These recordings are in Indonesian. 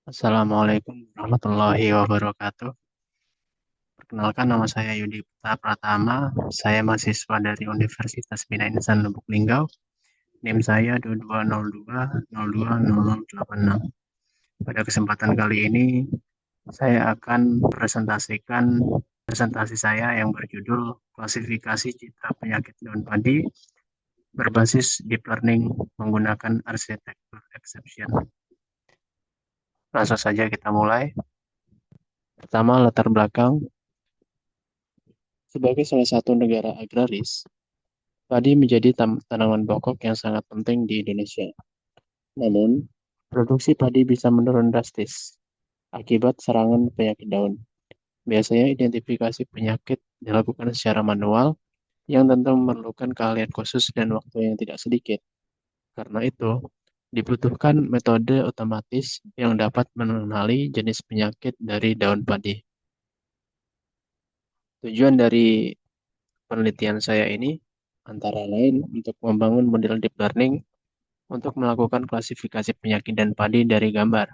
Assalamualaikum warahmatullahi wabarakatuh. Perkenalkan, nama saya Yudi Putra Pratama. Saya mahasiswa dari Universitas Bina Insan Lubuk Linggau. NIM saya 2202020086. Pada kesempatan kali ini, saya akan presentasikan presentasi saya yang berjudul Klasifikasi Citra Penyakit Daun Padi berbasis Deep Learning menggunakan arsitektur exception. Langsung saja kita mulai. Pertama, latar belakang. Sebagai salah satu negara agraris, padi menjadi tanaman pokok yang sangat penting di Indonesia. Namun, produksi padi bisa menurun drastis akibat serangan penyakit daun. Biasanya identifikasi penyakit dilakukan secara manual yang tentu memerlukan keahlian khusus dan waktu yang tidak sedikit. Karena itu, dibutuhkan metode otomatis yang dapat mengenali jenis penyakit dari daun padi. Tujuan dari penelitian saya ini antara lain untuk membangun model deep learning untuk melakukan klasifikasi penyakit dan padi dari gambar.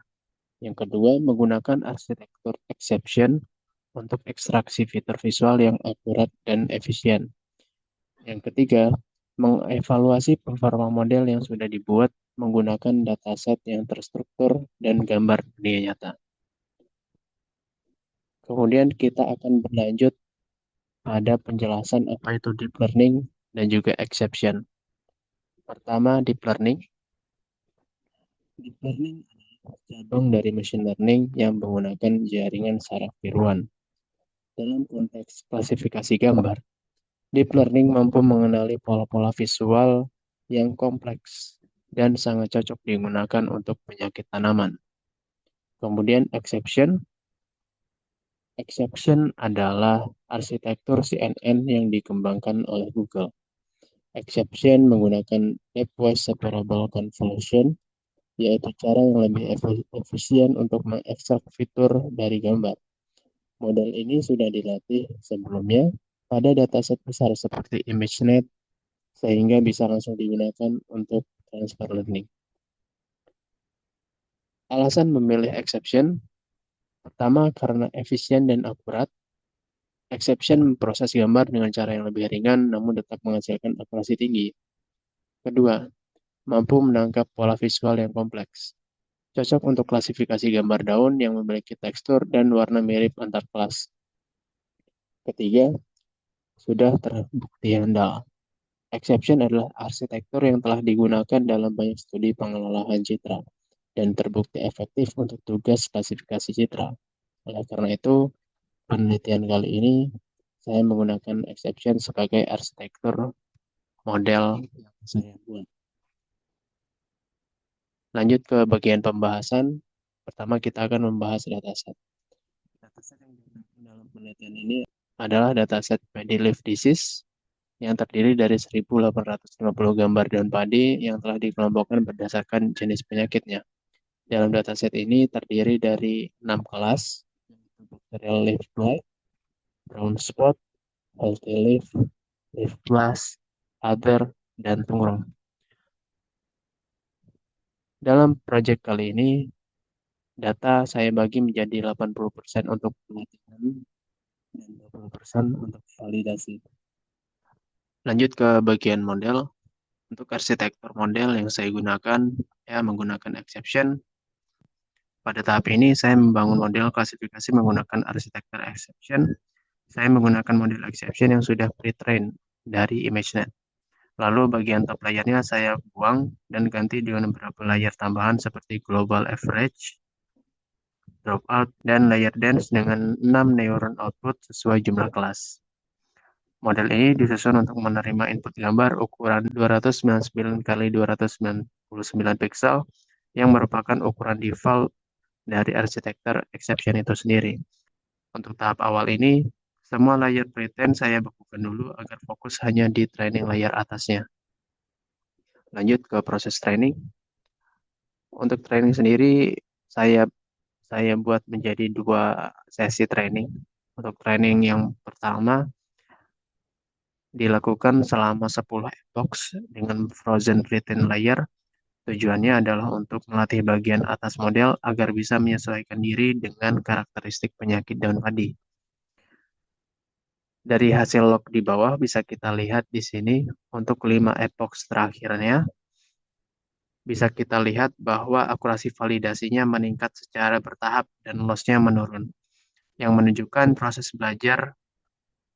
Yang kedua, menggunakan arsitektur exception untuk ekstraksi fitur visual yang akurat dan efisien. Yang ketiga, mengevaluasi performa model yang sudah dibuat menggunakan dataset yang terstruktur dan gambar dunia nyata. Kemudian kita akan berlanjut pada penjelasan apa itu deep learning dan juga exception. Pertama, deep learning. Deep learning adalah cabang dari machine learning yang menggunakan jaringan saraf tiruan. Dalam konteks klasifikasi gambar, deep learning mampu mengenali pola-pola visual yang kompleks dan sangat cocok digunakan untuk penyakit tanaman. Kemudian exception. Exception adalah arsitektur CNN yang dikembangkan oleh Google. Exception menggunakan Depth-Wise Separable Convolution, yaitu cara yang lebih efisien untuk mengekstrak fitur dari gambar. Model ini sudah dilatih sebelumnya pada dataset besar seperti ImageNet, sehingga bisa langsung digunakan untuk transfer learning. Alasan memilih exception, pertama karena efisien dan akurat. Exception memproses gambar dengan cara yang lebih ringan namun tetap menghasilkan akurasi tinggi. Kedua, mampu menangkap pola visual yang kompleks. Cocok untuk klasifikasi gambar daun yang memiliki tekstur dan warna mirip antar kelas. Ketiga, sudah terbukti handal. Exception adalah arsitektur yang telah digunakan dalam banyak studi pengelolaan citra dan terbukti efektif untuk tugas klasifikasi citra. Oleh karena itu, penelitian kali ini saya menggunakan exception sebagai arsitektur model yang saya buat. Lanjut ke bagian pembahasan. Pertama kita akan membahas dataset. Dataset yang digunakan dalam penelitian ini adalah dataset paddy leaf disease yang terdiri dari 1.850 gambar daun padi yang telah dikelompokkan berdasarkan jenis penyakitnya. Dalam dataset ini terdiri dari 6 kelas, yaitu bacterial leaf blight, brown spot, healthy leaf, leaf blast, other, dan tungrong. Dalam proyek kali ini, data saya bagi menjadi 80% untuk pelatihan dan 20% untuk validasi. Lanjut ke bagian model. Untuk arsitektur model yang saya gunakan, ya menggunakan exception. Pada tahap ini, saya membangun model klasifikasi menggunakan arsitektur exception. Saya menggunakan model exception yang sudah pre-trained dari ImageNet. Lalu bagian top layernya saya buang dan ganti dengan beberapa layer tambahan seperti global average, dropout, dan layer dense dengan 6 neuron output sesuai jumlah kelas. Model ini disusun untuk menerima input gambar ukuran 299 x 299 pixel yang merupakan ukuran default dari arsitektur exception itu sendiri. Untuk tahap awal ini, semua layer pretend saya bekukan dulu agar fokus hanya di training layer atasnya. Lanjut ke proses training. Untuk training sendiri, saya buat menjadi 2 sesi training. Untuk training yang pertama, dilakukan selama 10 epochs dengan frozen pretend layer Tujuannya adalah untuk melatih bagian atas model agar bisa menyesuaikan diri dengan karakteristik penyakit daun padi. Dari hasil log di bawah bisa kita lihat di sini untuk 5 epoch terakhirnya bisa kita lihat bahwa akurasi validasinya meningkat secara bertahap dan loss-nya menurun, yang menunjukkan proses belajar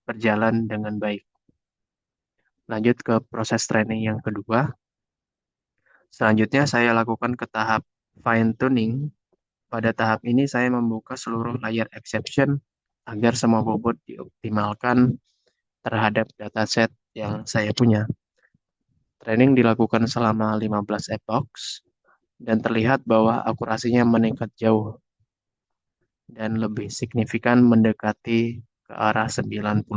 berjalan dengan baik. Lanjut ke proses training yang kedua. Selanjutnya saya lakukan ke tahap fine tuning. Pada tahap ini saya membuka seluruh layer exception agar semua bobot dioptimalkan terhadap dataset yang saya punya. Training dilakukan selama 15 epochs dan terlihat bahwa akurasinya meningkat jauh dan lebih signifikan mendekati ke arah 97%.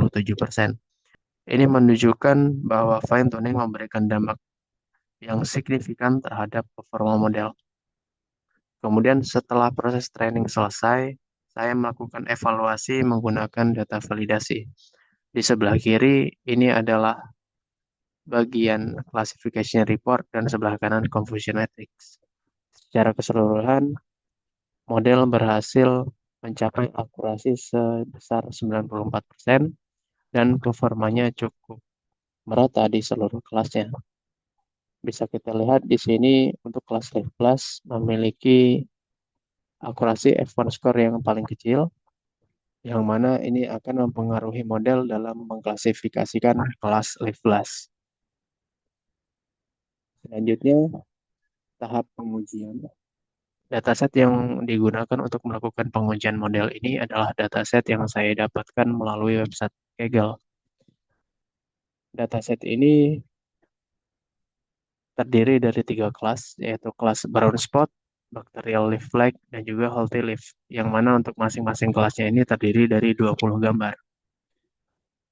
Ini menunjukkan bahwa fine tuning memberikan dampak yang signifikan terhadap performa model. Kemudian setelah proses training selesai, saya melakukan evaluasi menggunakan data validasi. Di sebelah kiri ini adalah bagian classification report dan sebelah kanan confusion matrix. Secara keseluruhan, model berhasil mencapai akurasi sebesar 94% dan performanya cukup merata di seluruh kelasnya. Bisa kita lihat di sini untuk kelas Live Plus memiliki akurasi F1 score yang paling kecil, yang mana ini akan mempengaruhi model dalam mengklasifikasikan kelas Live Plus. Selanjutnya, tahap pengujian. Dataset yang digunakan untuk melakukan pengujian model ini adalah dataset yang saya dapatkan melalui website Kaggle. Dataset ini terdiri dari 3 kelas, yaitu kelas brown spot, bacterial leaf flag, dan juga healthy leaf, yang mana untuk masing-masing kelasnya ini terdiri dari 20 gambar.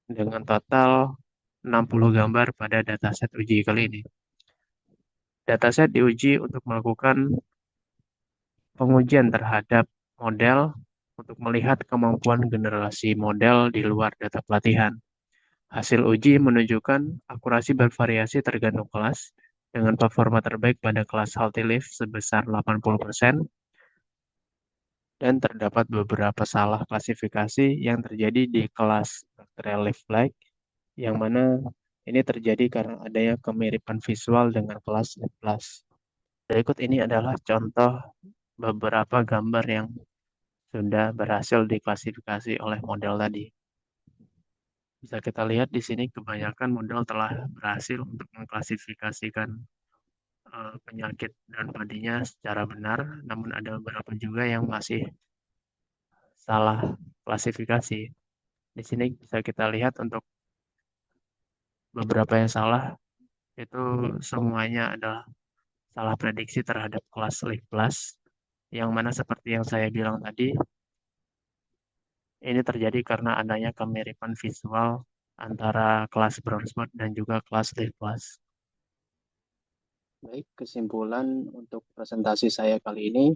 Dengan total 60 gambar pada dataset uji kali ini. Dataset diuji untuk melakukan pengujian terhadap model untuk melihat kemampuan generasi model di luar data pelatihan. Hasil uji menunjukkan akurasi bervariasi tergantung kelas, dengan performa terbaik pada kelas Healthy Leaf sebesar 80%, dan terdapat beberapa salah klasifikasi yang terjadi di kelas Bacterial Leaf Flag, yang mana ini terjadi karena adanya kemiripan visual dengan kelas Leaf Plus. Berikut ini adalah contoh beberapa gambar yang sudah berhasil diklasifikasi oleh model tadi. Bisa kita lihat di sini kebanyakan model telah berhasil untuk mengklasifikasikan penyakit dan padinya secara benar, namun ada beberapa juga yang masih salah klasifikasi. Di sini bisa kita lihat untuk beberapa yang salah itu semuanya adalah salah prediksi terhadap kelas Leaf Plus, yang mana seperti yang saya bilang tadi, ini terjadi karena adanya kemiripan visual antara kelas Brown Spot dan juga kelas Leaf Plus. Baik, kesimpulan untuk presentasi saya kali ini,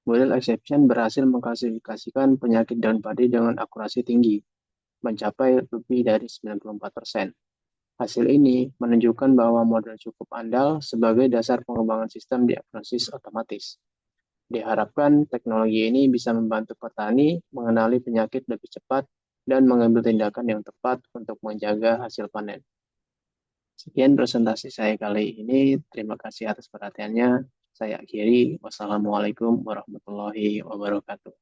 model exception berhasil mengklasifikasikan penyakit daun padi dengan akurasi tinggi, mencapai lebih dari 94%. Hasil ini menunjukkan bahwa model cukup andal sebagai dasar pengembangan sistem diagnosis otomatis. Diharapkan teknologi ini bisa membantu petani mengenali penyakit lebih cepat dan mengambil tindakan yang tepat untuk menjaga hasil panen. Sekian presentasi saya kali ini. Terima kasih atas perhatiannya. Saya akhiri. Wassalamualaikum warahmatullahi wabarakatuh.